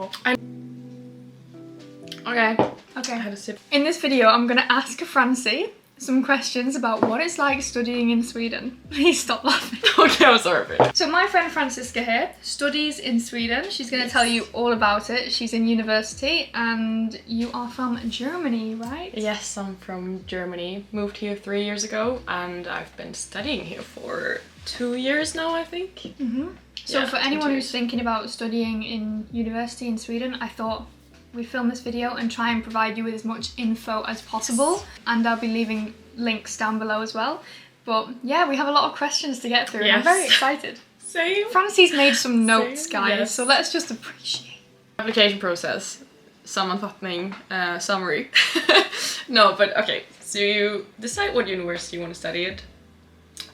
So Okay. Okay. I had a sip. In this video, I'm gonna ask Francie some questions about what it's like studying in Sweden. Please stop laughing. Okay, I'm sorry for it. So my friend Francisca here studies in Sweden. She's gonna tell you all about it. She's in university and you are from Germany, right? Yes, I'm from Germany. Moved here 3 years ago and I've been studying here for 2 years now, I think. Mm-hmm. So Yeah, for 2 anyone years. who's thinking about studying in university in Sweden, I thought we'd film this video and try and provide you with as much info as possible. And I'll be leaving links down below as well. But yeah, we have a lot of questions to get through and I'm Yes. very excited. Same. Francie's made some notes, Same, guys, yes. so let's just appreciate. Application process. Sammanfattning, summary. No, but okay. So you decide what university you want to study at.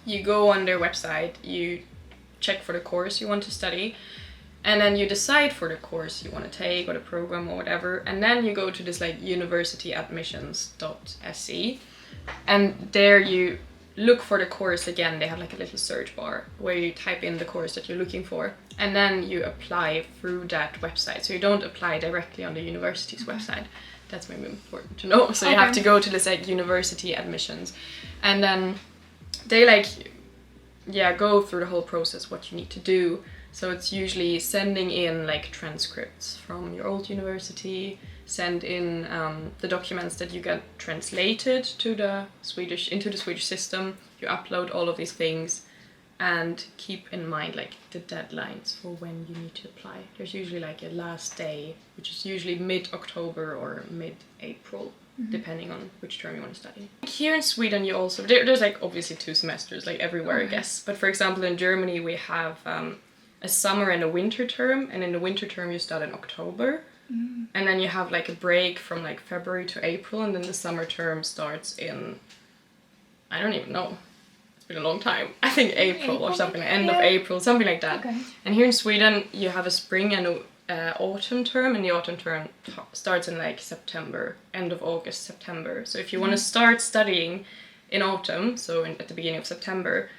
You go on their website, you check for the course you want to study, and then you decide for the course you want to take or the program or whatever, and then you go to this like universityadmissions.se, and there you look for the course again. They have like a little search bar where you type in the course that you're looking for, and then you apply through that website. So you don't apply directly on the university's website. That's maybe important to know. So you have to go to this like university admissions, and then they like go through the whole process, what you need to do. So it's usually sending in like transcripts from your old university, send in the documents that you get translated to the into the Swedish system. You upload all of these things and keep in mind like the deadlines for when you need to apply. There's usually like a last day, which is usually mid-October or mid-April, depending on which term you want to study. Here in Sweden, you also there's like obviously 2 semesters like everywhere, I guess. But for example, in Germany we have a summer and a winter term, and in the winter term you start in October, and then you have like a break from like February to April, and then the summer term starts in, I don't even know, it's been a long time, I think April or something, end of April, something like that. Okay. And here in Sweden you have a spring and a autumn term, and the autumn term starts in like September, end of August, September. So if you want to start studying in autumn, so at the beginning of September,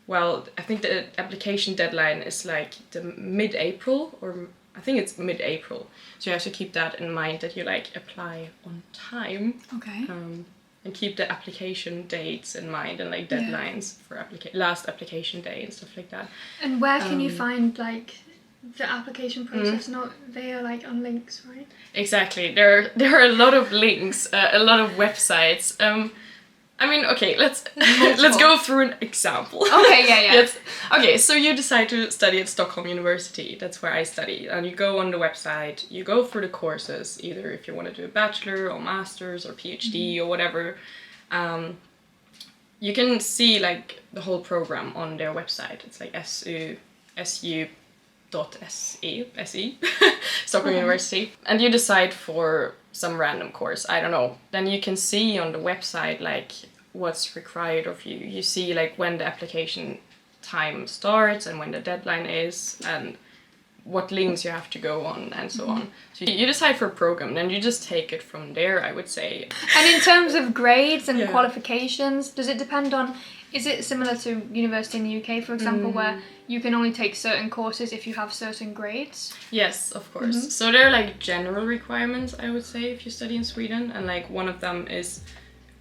well, I think the application deadline is like the mid-April, or I think it's mid-April. So you have to keep that in mind, that you like apply on time. Okay. And keep the application dates in mind and like deadlines for last application day and stuff like that. And where can you find like the application process? Not they are like on links, right? Exactly. There are a lot of links, a lot of websites. I mean, okay, let's go through an example. Okay, yeah. Yes. Okay, so you decide to study at Stockholm University. That's where I study. And you go on the website, you go through the courses, either if you want to do a bachelor or master's or PhD or whatever. You can see like the whole program on their website. It's like su.se, Stockholm University. And you decide for some random course, I don't know. Then you can see on the website like what's required of you. You see like when the application time starts and when the deadline is and what links you have to go on and so on. So you decide for a program, then you just take it from there, I would say. And in terms of grades and qualifications, does it depend on, is it similar to university in the UK, for example, where you can only take certain courses if you have certain grades? Yes, of course. So there are like general requirements, I would say, if you study in Sweden. And like one of them is,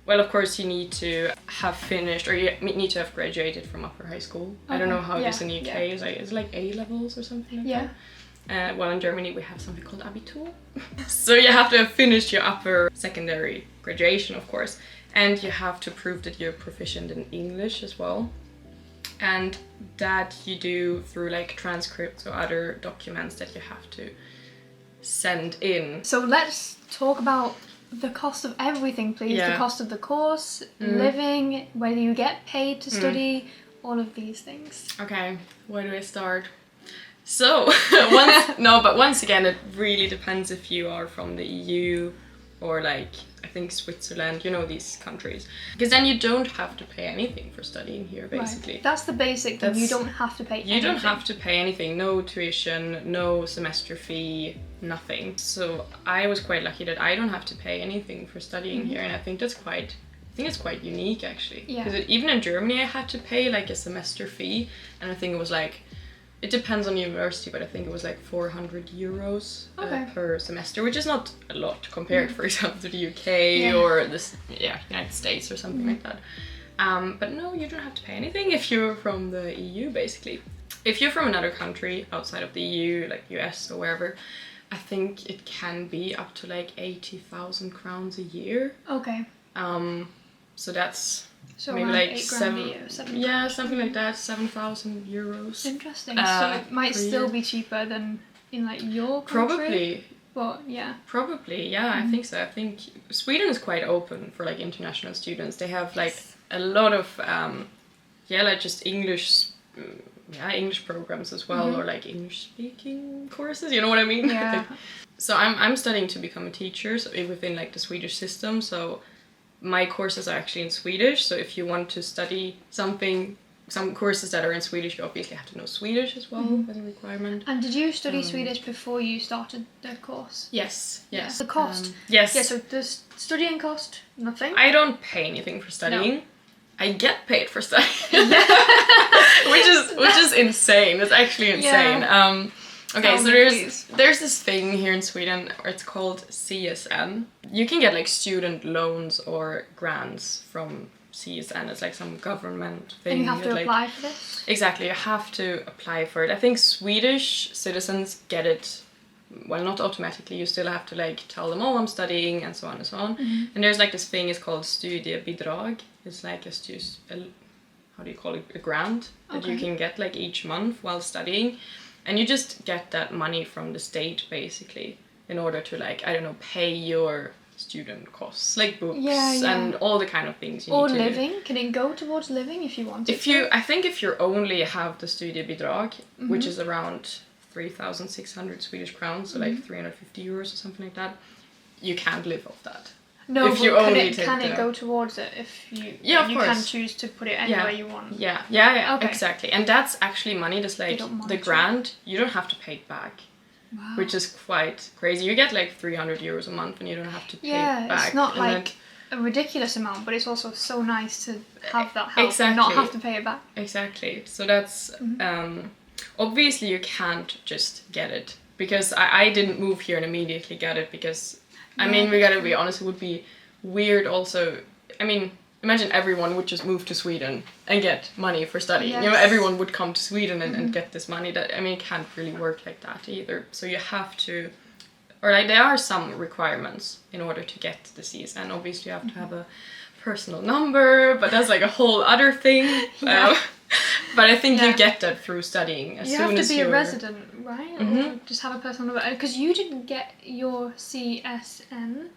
well, of course, you need to have finished, or you need to have graduated from upper high school. I don't know how it is in the UK. It's like A levels or something like that. Well, in Germany we have something called Abitur. So you have to have finished your upper secondary graduation, of course. And you have to prove that you're proficient in English as well. And that you do through like transcripts or other documents that you have to send in. So let's talk about the cost of everything, please. Yeah. The cost of the course, living, whether you get paid to study, all of these things. Okay, where do I start? So, once again, it really depends if you are from the EU or like, I think Switzerland, you know, these countries. Because then you don't have to pay anything for studying here, basically. Right. That's the basic thing. You don't have to pay anything. You don't have to pay anything. No tuition, no semester fee, nothing. So I was quite lucky that I don't have to pay anything for studying here, and I think it's quite unique, actually. Yeah. Because even in Germany I had to pay like a semester fee, and I think it was like it depends on university, but I think it was like 400 euros Okay. per semester, which is not a lot compared, for example, to the UK or United States or something like that. But no, you don't have to pay anything if you're from the EU, basically. If you're from another country outside of the EU, like US or wherever, I think it can be up to like 80,000 crowns a year. Okay. So that's So maybe around like 8 grand a year, 7 yeah, grand. something like that, 7,000 euros. Interesting. So it might per still year. be cheaper than in like your country. Probably. But yeah. Probably, yeah, I think so. I think Sweden is quite open for like international students. They have like a lot of like just English programs as well, or like English speaking courses. You know what I mean? Yeah. So I'm studying to become a teacher, so within like the Swedish system. So my courses are actually in Swedish. So if you want to study some courses that are in Swedish, you obviously have to know Swedish as well as a requirement. And did you study Swedish before you started the course? Yes. Yeah. The cost? Yes. Yeah, so does studying cost nothing? I don't pay anything for studying. No. I get paid for studying, which is insane. It's actually insane. Okay, Tell so me, there's this thing here in Sweden. It's called CSN. You can get like student loans or grants from CSN. It's like some government thing. And you have to that, apply for this? Exactly, you have to apply for it. I think Swedish citizens get it. Well, not automatically. You still have to like tell them, oh, I'm studying, and so on and so on. And there's like this thing. It's called studiebidrag. It's like how do you call it? A grant that you can get like each month while studying, and you just get that money from the state basically in order to like, I don't know, pay your student costs, like books and all the kind of things you or need to living. Can it go towards living if you want it? I think if you only have the studiebidrag, which is around 3,600 Swedish crowns, so like 350 euros or something like that, you can't live off that. No, if but you can only it, take can the- it go towards it if you Yeah, of you course. can choose to put it anywhere you want? Yeah, Okay. exactly. And that's actually money that's like don't the monitor. grant, you don't have to pay it back. Wow. Which is quite crazy. You get like 300 euros a month and you don't have to pay it back. It's not And like a ridiculous amount, but it's also so nice to have that help and not Exactly. have to pay it back. Exactly. So that's obviously you can't just get it, because I didn't move here and immediately get it, because I mean, we gotta be honest, it would be weird also. I mean, imagine everyone would just move to Sweden and get money for studying. You know, Yes. everyone would come to Sweden and get this money. That, I mean, it can't really work like that either. So you have to, or like there are some requirements in order to get the CSN. Obviously, you have to have a personal number, but that's like a whole other thing. But I think you get that through studying. As You soon have to as be you're a resident, right? Or just have a personal number. Because you didn't get your CSN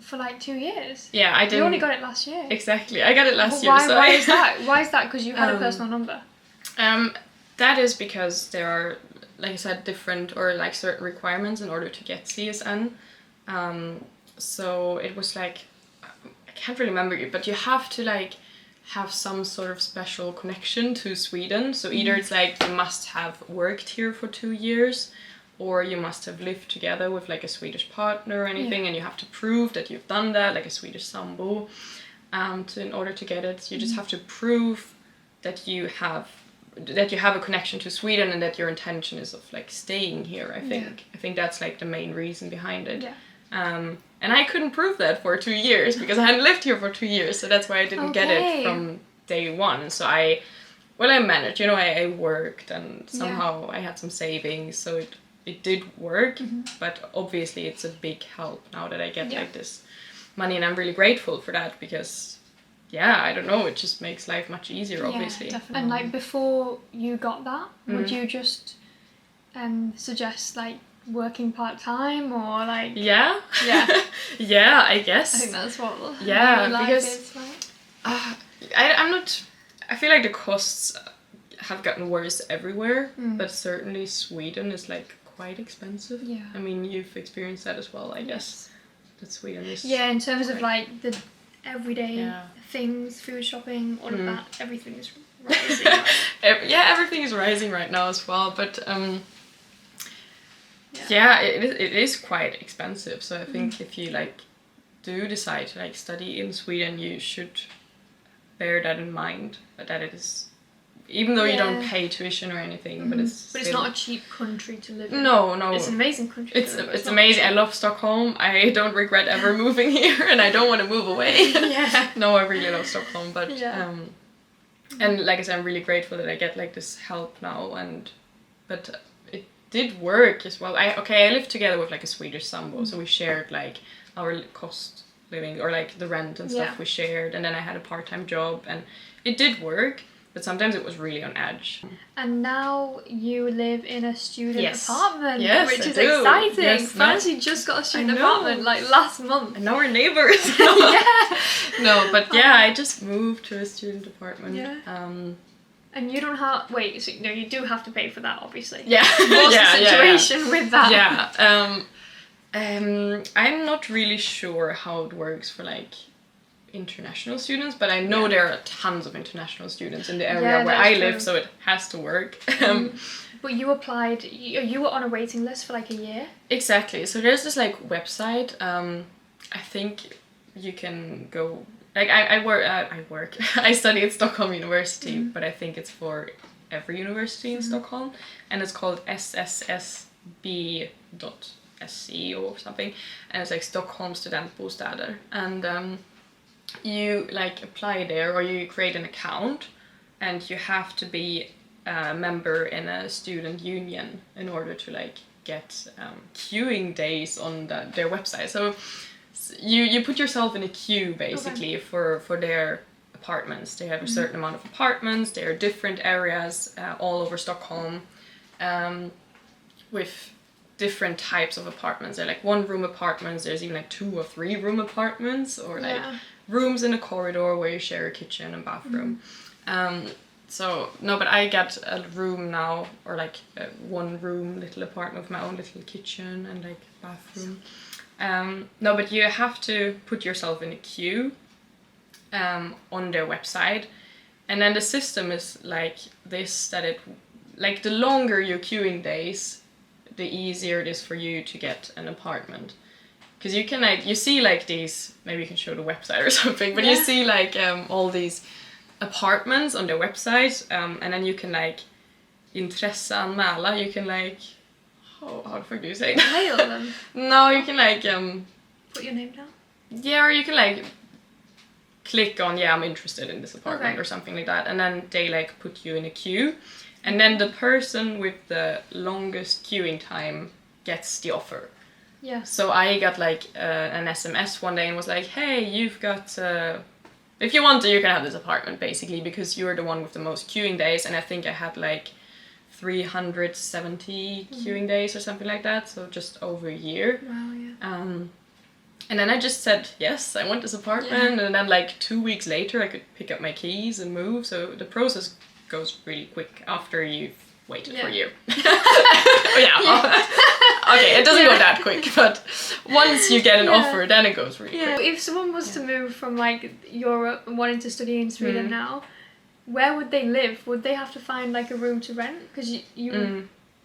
for like 2 years. Yeah, I didn't. You only got it last year. Exactly, I got it last year. Why, So why is that? Why is that? Because you had a Um, personal number. That is because there are, like I said, different or like certain requirements in order to get CSN. So it was like, I can't really remember it, but you have to like have some sort of special connection to Sweden. So either it's like you must have worked here for 2 years, or you must have lived together with like a Swedish partner or anything, and you have to prove that you've done that, like a Swedish sambo, in order to get it. You just have to prove that you have a connection to Sweden and that your intention is of like staying here. I think that's like the main reason behind it. And I couldn't prove that for 2 years because I hadn't lived here for 2 years, so that's why I didn't get it from day one. So I managed, you know, I worked and somehow I had some savings, so it did work, but obviously it's a big help now that I get like this money, and I'm really grateful for that because I don't know, it just makes life much easier, obviously. Yeah, definitely. And like before you got that, would you just suggest like working part-time or like... Yeah, I guess. I think that's what life because is like. I feel like the costs have gotten worse everywhere, but certainly Sweden is like quite expensive. Yeah. I mean, you've experienced that as well, I guess. That Sweden is... Yeah, in terms of like the everyday Yeah. things, food shopping, all of that, everything is rising. Everything is rising right now as well, but it is quite expensive. So I think if you like do decide to like study in Sweden, you should bear that in mind, that even though you don't Yeah. pay tuition or anything, but it's But it's not a cheap country to live in. no, no. It's an amazing country. It's to live in, it's not amazing. I cheap. love Stockholm. I don't regret ever moving here, and I don't want to move away. Yeah. No, I really love Stockholm, but Yeah. and like I said, I'm really grateful that I get like this help now, but it did work as well. I lived together with like a Swedish sambo, so we shared like our cost living or like the rent and stuff Yeah. we shared, and then I had a part-time job, and it did work, but sometimes it was really on edge. And now you live in a student Yes. apartment, Yes, which I is do. exciting. Yes, Fancy just got a student know. apartment like last month. And now we're neighbors. Yeah. No, but yeah, I just moved to a student apartment. Yeah. Um, And you don't have so no, you do have to pay for that, obviously. yeah. What's yeah, the yeah, situation with that? yeah. I'm not really sure how it works for like international students, but I know Yeah. there are tons of international students in the area Yeah, where that's I live, true. so it has to work. But you applied. You were on a waiting list for like a year. Exactly. So there's this like website. I think you can go. Like I work. I study at Stockholm University, but I think it's for every university in Stockholm, and it's called SSSB.se or something, and it's like Stockholm Studentbostäder, and you like apply there or you create an account, and you have to be a member in a student union in order to like get queuing days on their website. So you put yourself in a queue basically for their apartments. They have a certain amount of apartments. There are different areas all over Stockholm with different types of apartments. They're like 1-room apartments. There's even like 2 or 3-room apartments, or like rooms in a corridor where you share a kitchen and bathroom. So no, but I get a room now, or like a 1-room little apartment with my own little kitchen and like bathroom. No, but you have to put yourself in a queue on their website, and then the system is like this, that it like the longer your queuing days, the easier it is for you to get an apartment. Because you can like, you see like these, maybe you can show the website or something, but you see like all these apartments on their website, and then you can like intresseanmäla, you can like, how the fuck do you say that? Hail them. No, you can like Put your name down. yeah, or you can like click on, yeah, I'm interested in this apartment or something like that, and then they like put you in a queue, and then the person with the longest queuing time gets the offer. Yeah. So I got like an SMS one day and was like, hey, you've got if you want to, you can have this apartment basically, because you're the one with the most queuing days, and I think I had like 370 queuing days or something like that, so just over a year. Wow, yeah. And then I just said, yes, I want this apartment, and then like 2 weeks later I could pick up my keys and move, so the process goes really quick after you've waited for a year. Okay, it doesn't go that quick, but once you get an offer, then it goes really quick. If someone was to move from like Europe and wanting to study in Sweden now, where would they live? Would they have to find like a room to rent? Because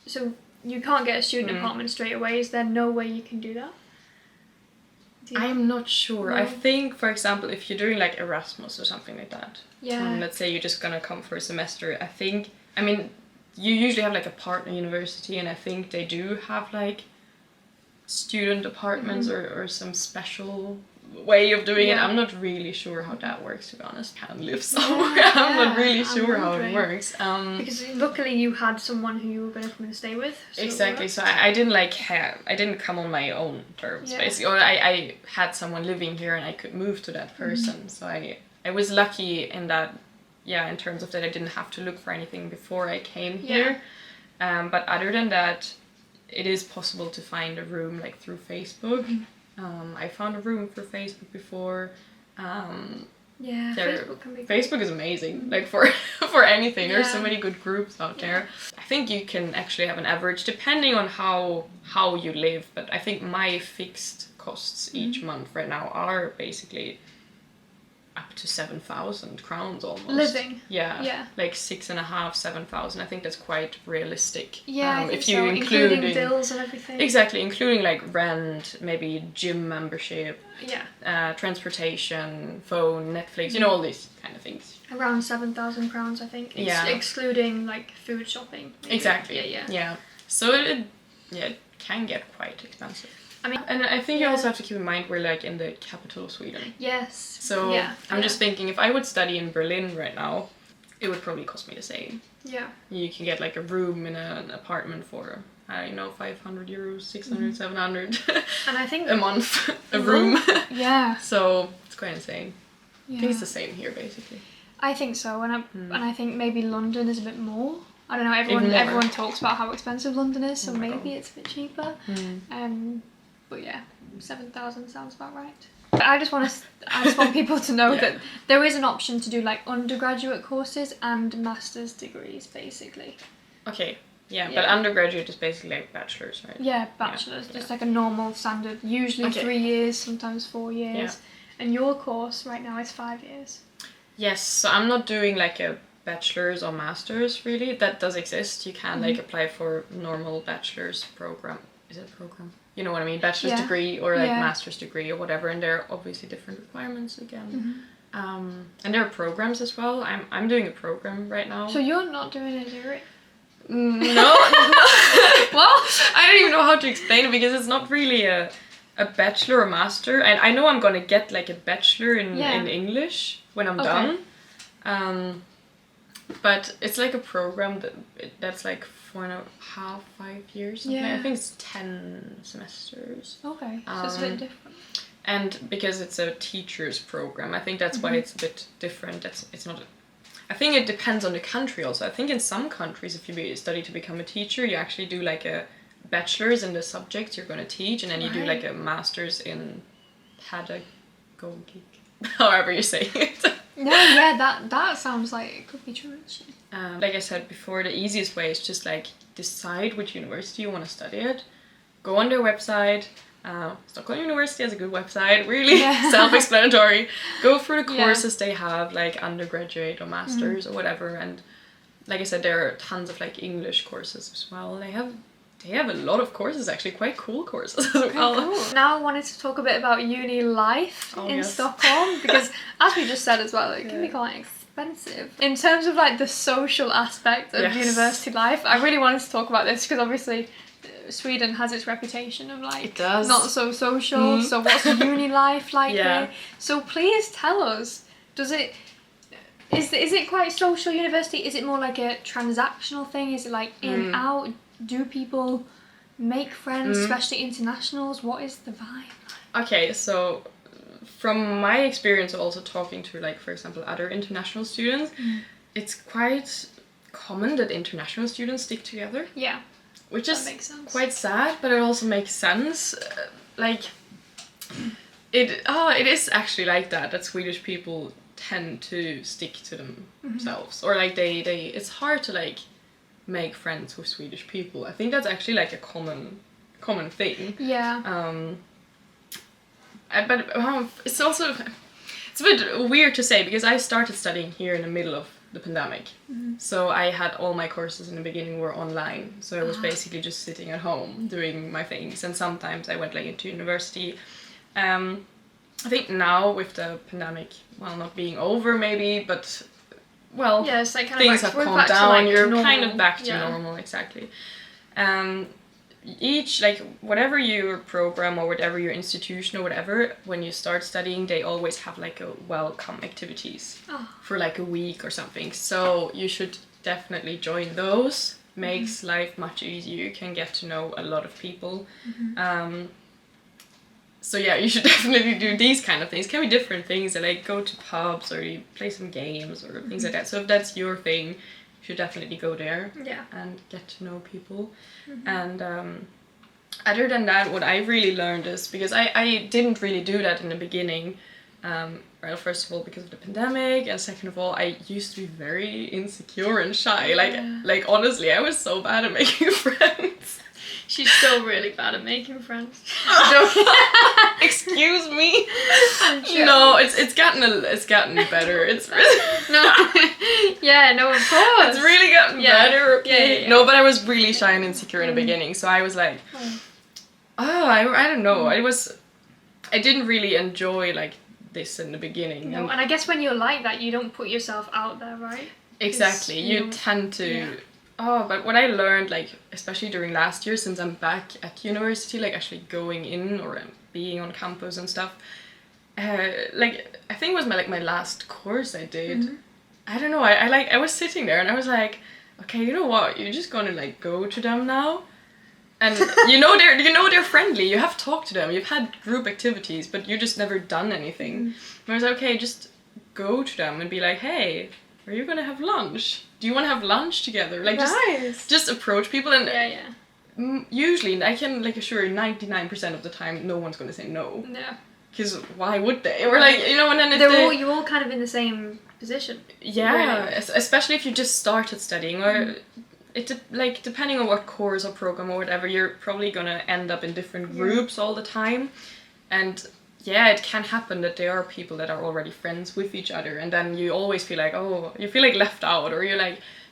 so you can't get a student apartment straight away. Is there no way you can do that? I'm not sure. No. I think, for example, if you're doing like Erasmus or something like that, Yeah. let's say you're just gonna come for a semester, I mean, you usually have like a partner university, and I think they do have like student apartments or some special way of doing it. I'm not really sure how that works, to be honest. I can live somewhere. I'm not really sure how it works. Because luckily you had someone who you were going to come and stay with. So Exactly. So I didn't I didn't come on my own terms, basically. Or I had someone living here and I could move to that person. So I was lucky in that, in terms of that I didn't have to look for anything before I came here. But other than that, it is possible to find a room like through Facebook. I found a room for Facebook before. Facebook can be Facebook is amazing, like for anything. There's so many good groups out there. I think you can actually have an average depending on how you live, but I think my fixed costs each month right now are basically up to 7,000 crowns almost. living. Yeah. Like 6,500, 7,000. I think that's quite realistic. Yeah, I think if you so. include Including bills and everything. Exactly, including like rent, maybe gym membership, Yeah. transportation, phone, Netflix, all these kind of things. Around £7,000, I think. Yeah. Excluding like food shopping. Maybe. Exactly. Yeah. So it can get quite expensive. I mean, and I think you also have to keep in mind we're like in the capital of Sweden. Yes. So I'm just thinking if I would study in Berlin right now, it would probably cost me the same. Yeah. You can get like a room in an apartment for, I don't know, 500 euros, 600, 700 And I think a month, a room. Yeah. So it's quite insane. Yeah. I think it's the same here basically. I think so, and I think maybe London is a bit more. I don't know. Everyone talks about how expensive London is, so maybe it's a bit cheaper. But yeah, 7,000 sounds about right. But I just want people to know that there is an option to do like undergraduate courses and master's degrees, basically. Okay. Yeah, but undergraduate is basically like bachelor's, right? Yeah, bachelor's, just like a normal standard, usually 3 years, sometimes 4 years. Yeah. And your course right now is 5 years. Yes, so I'm not doing like a bachelor's or master's really. That does exist. You can like apply for normal bachelor's program. Is it a program? You know what I mean? Bachelor's degree or like master's degree or whatever, and there are obviously different requirements again. And there are programs as well. I'm doing a program right now. So you're not doing a degree? No. Well, I don't even know how to explain it because it's not really a bachelor or master. And I know I'm gonna get like a bachelor in English when I'm done. But it's like a program that's like 4.5, 5 years. Something. I think it's 10 semesters. Okay, so it's a bit different. And because it's a teacher's program, I think that's why it's a bit different. It's not. I think it depends on the country also. I think in some countries, if you study to become a teacher, you actually do like a bachelor's in the subject you're going to teach, and then you do like a master's in pedagogic, however you say it. No, yeah, that sounds like it could be true actually. Like I said before, the easiest way is just like decide which university you want to study at. Go on their website. Stockholm University has a good website, really self-explanatory. Go through the courses they have, like undergraduate or masters or whatever. And like I said, there are tons of like English courses as well. They have a lot of courses, actually, quite cool courses as well. Cool. Now I wanted to talk a bit about uni life in Stockholm, because as we just said as well, it can be quite expensive. In terms of like the social aspect of university life, I really wanted to talk about this because obviously Sweden has its reputation of like not so social. So what's uni life like here? So please tell us, is it quite social university? Is it more like a transactional thing? Is it like in out? Do people make friends, especially internationals? What is the vibe? Okay, so from my experience of also talking to like, for example, other international students, it's quite common that international students stick together. Yeah. Which is quite sad, but it also makes sense. It is actually like that Swedish people tend to stick to themselves. Or like it's hard to like make friends with Swedish people. I think that's actually like a common thing. Yeah. But it's a bit weird to say because I started studying here in the middle of the pandemic. So I had all my courses in the beginning were online. So I was basically just sitting at home doing my things, and sometimes I went like into university. I think now with the pandemic, well, not being over maybe, but well, it's like kind things of have calmed down. Like you're normal. Kind of back to normal, exactly. Each, like, whatever your program or whatever your institution or whatever, when you start studying, they always have like a welcome activities for like a week or something. So you should definitely join those. Makes life much easier. You can get to know a lot of people. So yeah, you should definitely do these kind of things. It can be different things, like go to pubs or you play some games or things like that. So if that's your thing, you should definitely go there and get to know people. And other than that, what I really learned is, because I didn't really do that in the beginning, well, first of all because of the pandemic, and second of all I used to be very insecure and shy. Like honestly, I was so bad at making friends. She's still really bad at making friends. Excuse me. No, it's gotten better. It's really no, of course. It's really gotten better. Okay. Yeah. No, but I was really shy and insecure in the beginning, so I was like, I don't know. I didn't really enjoy like this in the beginning. No, and I guess when you're like that, you don't put yourself out there, right? Exactly. You tend to... Oh, but what I learned, like, especially during last year, since I'm back at university, like, actually going in or being on campus and stuff, like, I think it was my last course I did. I don't know, I was sitting there and I was like, okay, you know what, you're just gonna, like, go to them now. And they're friendly, you have talked to them, you've had group activities, but you just never done anything. And I was like, okay, just go to them and be like, hey, are you gonna have lunch? Do you want to have lunch together? Like, just approach people. And usually, I can, like, assure you, 99% of the time, no one's gonna say no. No. Because why would they? Or, like, you know, and then if you're all kind of in the same position. Yeah, really. Especially if you just started studying, or like, depending on what course or program or whatever, you're probably gonna end up in different groups all the time. And yeah, it can happen that there are people that are already friends with each other, and then you always feel like, oh, you feel like left out, or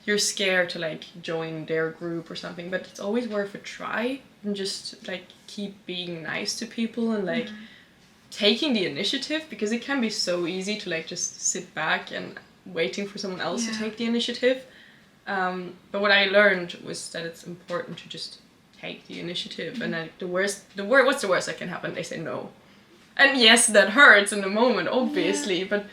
you're scared to, like, join their group or something. But it's always worth a try, and just, like, keep being nice to people and, like, taking the initiative, because it can be so easy to, like, just sit back and waiting for someone else to take the initiative. But what I learned was that it's important to just take the initiative, and then what's the worst that can happen? They say no. And yes, that hurts in the moment, obviously, but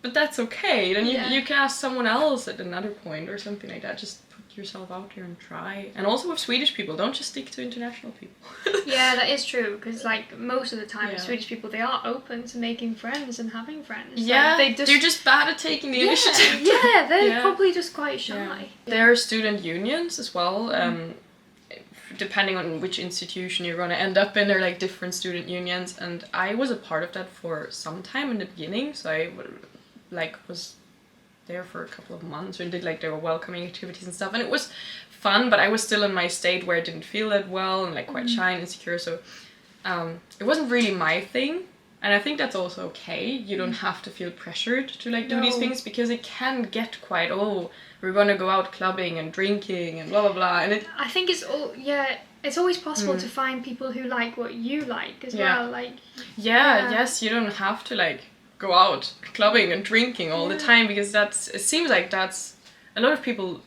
that's okay. Then you can ask someone else at another point or something like that. Just put yourself out there and try. And also with Swedish people, don't just stick to international people. Yeah, that is true, because, like, most of the time Swedish people, they are open to making friends and having friends. Yeah, like, they're just bad at taking the initiative. Yeah, they're probably just quite shy. Yeah. There are student unions as well. Depending on which institution you're going to end up in, there are, like, different student unions, and I was a part of that for some time in the beginning, so I was there for a couple of months and did, like, their welcoming activities and stuff, and it was fun, but I was still in my state where I didn't feel that well and, like, quite shy and insecure, so it wasn't really my thing. And I think that's also okay. You don't have to feel pressured to, like, do these things, because it can get quite, we're gonna go out clubbing and drinking and blah blah blah, and I think it's always possible to find people who like what you like as well, like yes, you don't have to, like, go out clubbing and drinking all the time, because it seems like that's a lot of people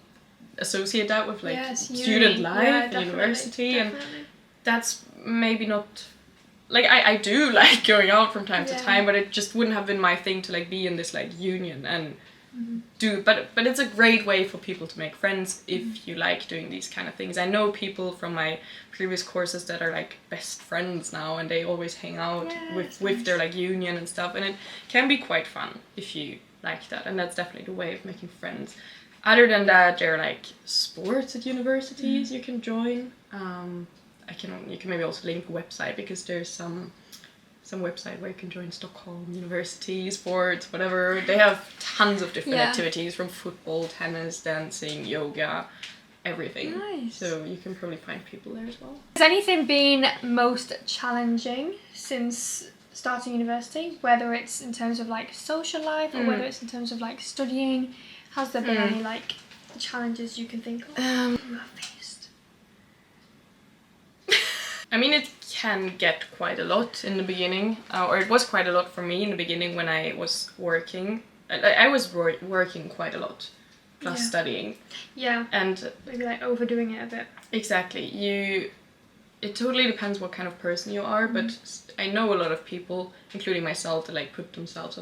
associate that with, like, student life and university, and that's maybe not, like, I do like going out from time to time, but it just wouldn't have been my thing to, like, be in this, like, union and do, but it's a great way for people to make friends if you like doing these kind of things. I know people from my previous courses that are, like, best friends now, and they always hang out with their, like, union and stuff, and it can be quite fun if you like that, and that's definitely the way of making friends. Other than that, there are, like, sports at universities you can join. You can maybe also link a website, because there's some website where you can join Stockholm University, sports, whatever. They have tons of different activities, from football, tennis, dancing, yoga, everything. Nice. So you can probably find people there as well. Has anything been most challenging since starting university? Whether it's in terms of, like, social life, or whether it's in terms of, like, studying? Has there been any, like, challenges you can think of you have faced? I mean, it can get quite a lot in the beginning, or it was quite a lot for me in the beginning when I was working. I was working quite a lot, plus studying. Yeah. And maybe, like, overdoing it a bit. Exactly. It totally depends what kind of person you are, but I know a lot of people, including myself, that, like, put themselves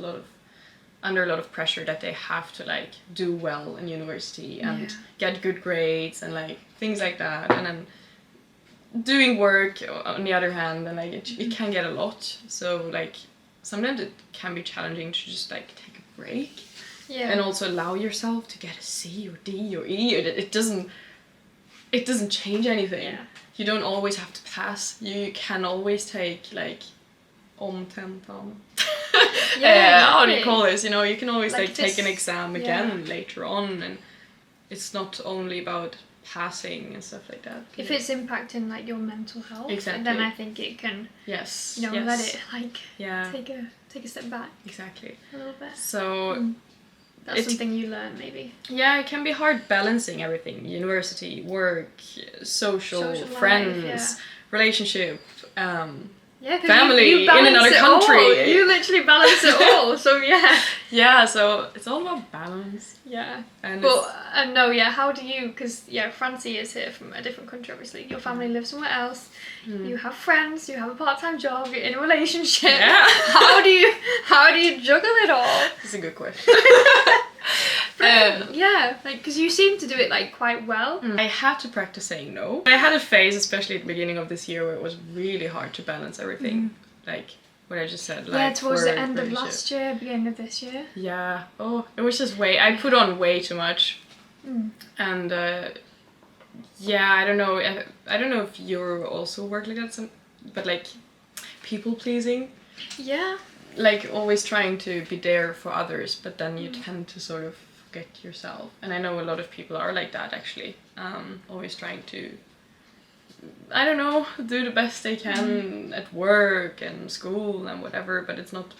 under a lot of pressure, that they have to, like, do well in university and get good grades and, like, things like that, and then doing work on the other hand, and, like, it can get a lot. So, like, sometimes it can be challenging to just, like, take a break and also allow yourself to get a C or D or E. It doesn't change anything. You don't always have to pass. You can always take, like, omtentan. How do you call this? You know, you can always, like, take an exam again later on, and it's not only about passing and stuff like that. If it's impacting, like, your mental health, then I think it can let it, like, take a step back. Exactly. A little bit. So that's something you learn, maybe. Yeah, it can be hard balancing everything: university, work, social friends, relationship. Yeah, 'cause family you in balance another it all. country. You literally balance it all. So yeah. Yeah, so it's all about balance. Yeah. And But no, yeah. How do you? Because yeah, Francie is here from a different country. Obviously, your family lives somewhere else. You have friends. You have a part-time job. You're in a relationship. Yeah. How do you juggle it all? That's a good question. Yeah, like because you seem to do it like quite well. I had to practice saying no. I had a phase, especially at the beginning of this year, where it was really hard to balance everything. Like what I just said. Like Yeah, towards the work, end of relationship. last year, beginning of this year. Yeah. Oh, it was just I put on way too much. And yeah, I don't know. I don't know if you also work like that, but like people pleasing. Yeah. Like always trying to be there for others, but then you tend to sort of forget yourself. And I know a lot of people are like that actually. Always trying to, I don't know, do the best they can at work and school and whatever, but it's not,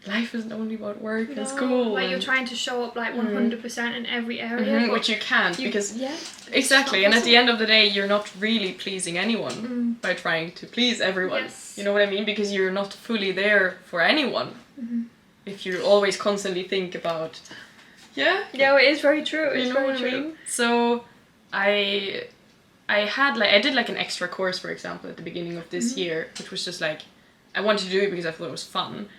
life isn't only about work and school. Like you're trying to show up like 100% in every area. But which you can't because, yeah, exactly, and at the end of the day you're not really pleasing anyone by trying to please everyone. Yes. You know what I mean? Because you're not fully there for anyone. If you always constantly think about, yeah, it is very true. It's you know very what true. I mean? So I did like an extra course, for example, at the beginning of this year, which was just like, I wanted to do it because I thought it was fun.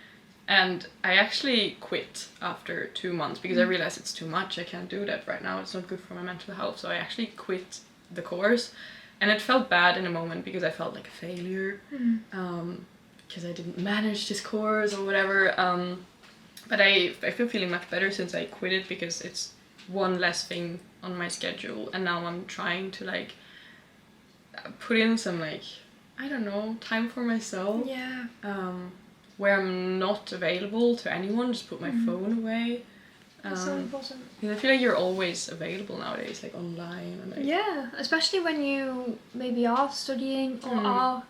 And I actually quit after 2 months because I realized it's too much. I can't do that right now. It's not good for my mental health. So I actually quit the course. And it felt bad in a moment because I felt like a failure. Because I didn't manage this course or whatever. But I feel feeling much better since I quit it because it's one less thing on my schedule. And now I'm trying to like put in some like, I don't know, time for myself. Yeah. Where I'm not available to anyone, just put my phone away. That's so important. Because I feel like you're always available nowadays, like online. And like, Yeah, especially when you maybe are studying or are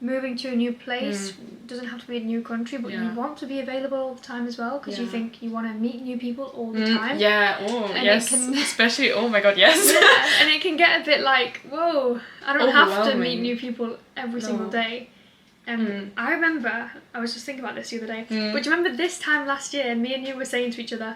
moving to a new place. Doesn't have to be a new country, but you want to be available all the time as well because you think you want to meet new people all the time. Yeah, oh, And yes. Especially, oh my god, yes. Yeah, and it can get a bit like, whoa, I don't have to meet Overwhelming. new people every single day. I remember, I was just thinking about this the other day, but do you remember this time last year, me and you were saying to each other,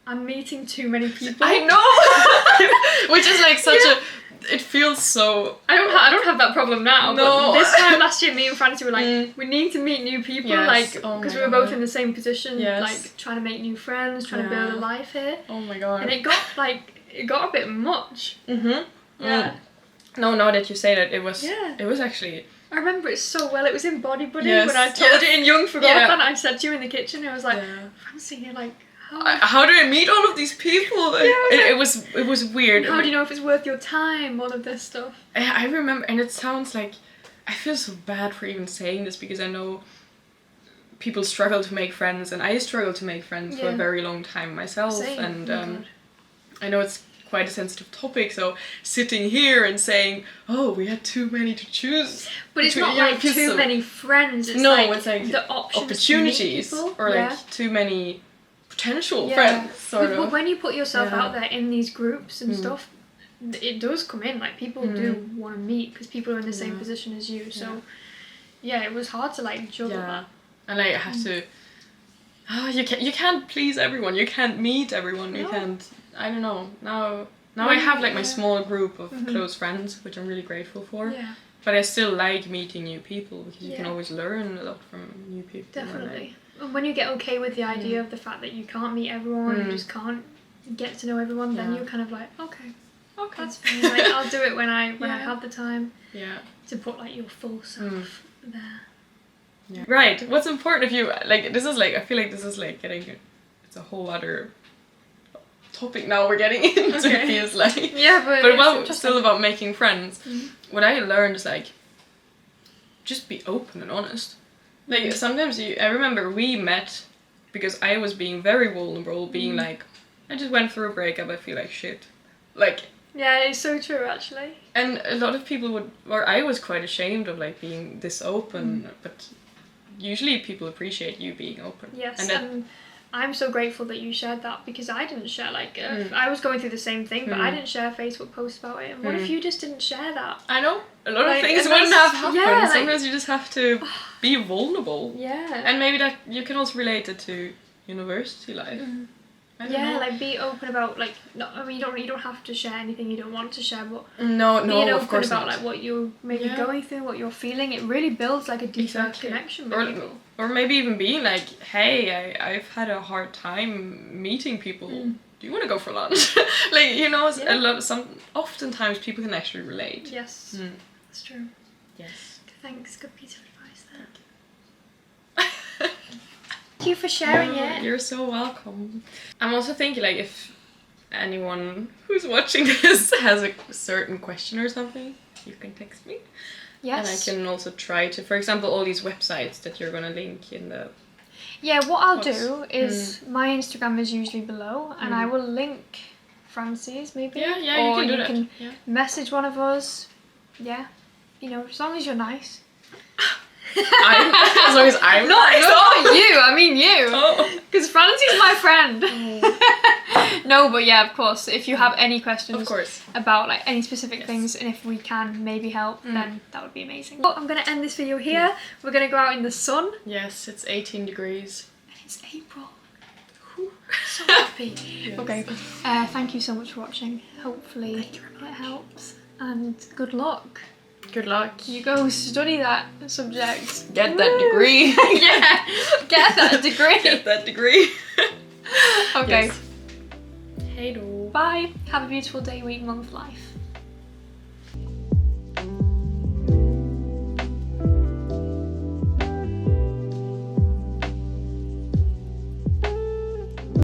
I'm meeting too many people. I know! Which is like such a, it feels so... I don't have that problem now, No. but this time last year, me and Francie were like, we need to meet new people, Yes. like, Oh because my we were God. both in the same position, Yes. like, trying to make new friends, trying to build a life here. Oh my god. And it got a bit much. Yeah. No, now that you say that, it was actually... I remember it so well. It was in Bodybuilding Yes. when I told you in Young Forgotten. Yeah. I said to you in the kitchen, I was like, Francie, you're like, how do I meet all of these people? It was weird. how do you know if it's worth your time? All of this stuff. I remember, and it sounds like, I feel so bad for even saying this because I know people struggle to make friends, and I struggled to make friends for a very long time myself. Same. And Oh my God. I know it's quite a sensitive topic, so sitting here and saying, oh, we had too many to choose. But it's between- not it like feels too so- many friends. It's No, like it's like the options opportunities to meet people. or like too many potential Yeah. friends, sort But of. when you put yourself Yeah. out there in these groups and stuff, it does come in. Like people do want to meet because people are in the same position as you. So yeah, it was hard to like juggle that. And I had to. Oh, you can't please everyone. You can't meet everyone. You No. can't. I don't know. Now I have like my small group of close friends, which I'm really grateful for. Yeah, But I still like meeting new people because you can Yeah. always learn a lot from new people. and, like, definitely. And when you get okay with the idea of the fact that you can't meet everyone, you just can't get to know everyone, then Yeah. you're kind of like, okay, that's fine. Like I'll do it when I have the time yeah. to put like your full self there. Yeah. Right. What's important if you like? This is like, I feel like this is like getting. It's a whole other topic now we're getting into. Okay. It feels like. Yeah, but But it's well, interesting. still about making friends. What I learned is like, just be open and honest. Like sometimes I remember we met because I was being very vulnerable, being like, I just went through a breakup. I feel like shit. Like. Yeah, it's so true actually. And a lot of people would, or I was quite ashamed of like being this open, but usually people appreciate you being open. Yes, And that, and I'm so grateful that you shared that, because I didn't share, like, I was going through the same thing, but I didn't share a Facebook post about it. And what if you just didn't share that? I know. A lot of Like, things and wouldn't that's- have happened. yeah, like- Sometimes you just have to be vulnerable. Yeah. And maybe that you can also relate it to university life. I don't know. Like, be open about, like, no, I mean, you don't have to share anything you don't want to share, but No, being of open course about not. like what you're maybe going through, what you're feing, it really builds like a deeper connection with people. Or maybe even being like, hey, I've had a hard time meeting people. Do you want to go for lunch? Like, you know, oftentimes people can actually relate. Yes, that's true. Yes. Thanks, good piece of advice there. Thank you for sharing it. You're so welcome. I'm also thinking, like, if anyone who's watching this has a certain question or something, you can text me. Yes. And I can also try to, for example, all these websites that you're gonna link in the... Yeah, what I'll do is my Instagram is usually below, and I will link Francie's maybe. Yeah, or you can do that. Can Yeah. message one of us. Yeah, you know, as long as you're nice. As long as I'm Not you. I mean you. Oh. Because Francie's my friend. No, but yeah, of course. If you have any questions Of course. about like any specific things, and if we can maybe help, then that would be amazing. Well, I'm gonna end this video here. We're gonna go out in the sun. Yes, it's 18 degrees. And it's April. So happy. Yes. Okay. Thank you so much for watching. Hopefully it helps. And good luck. Good luck. You go study that subject. Get that degree. Yeah. Get that degree. Get that degree. Okay. Yes. Hey do. Bye. Have a beautiful day, week, month, life.